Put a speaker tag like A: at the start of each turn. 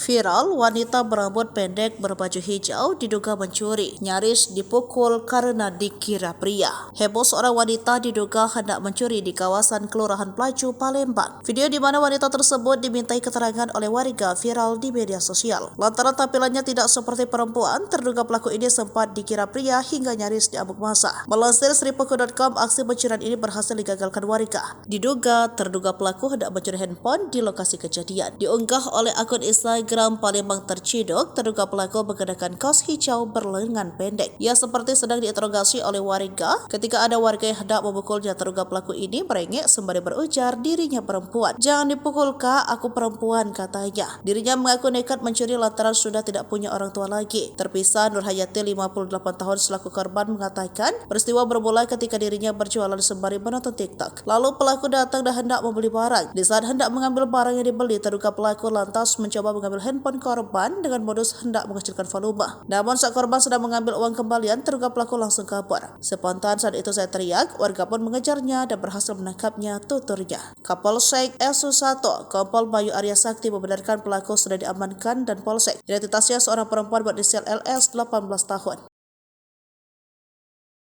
A: Viral, wanita berambut pendek berbaju hijau diduga mencuri, nyaris dipukul karena dikira pria. Heboh, seorang wanita diduga hendak mencuri di kawasan Kelurahan Pelaju, Palembang. Video di mana wanita tersebut dimintai keterangan oleh warga viral di media sosial. Lantaran tampilannya tidak seperti perempuan, terduga pelaku ini sempat dikira pria hingga nyaris diamuk massa. Melansir sripuku.com, aksi pencurian ini berhasil digagalkan warga. Diduga terduga pelaku hendak mencuri handphone di lokasi kejadian. Diunggah oleh akun Instagram Palembang Terciduk, terduga pelaku menggunakan kaos hijau berlengan pendek. Ia seperti sedang diinterogasi oleh warga. Ketika ada warga yang hendak memukulnya, terduga pelaku ini merengek sembari berujar dirinya perempuan. "Jangan dipukul kak, aku perempuan," katanya. Dirinya mengaku nekat mencuri lantaran sudah tidak punya orang tua lagi. Terpisah, Nur Hayati 58 tahun selaku korban mengatakan peristiwa bermula ketika dirinya berjualan sembari menonton TikTok. Lalu pelaku datang dan hendak membeli barang. Di saat hendak mengambil barang yang dibeli, terduga pelaku lantas mencoba mengambil handphone korban dengan modus hendak mengecilkan volume. Namun saat korban sedang mengambil uang kembalian, terduga pelaku langsung kabur. Spontan saat itu saya teriak, warga pun mengejarnya dan berhasil menangkapnya, tuturnya. Kapolsek SU1 Kompol Bayu Arya Sakti membenarkan pelaku sudah diamankan dan polsek. Identitasnya seorang perempuan berinisial LS 18 tahun.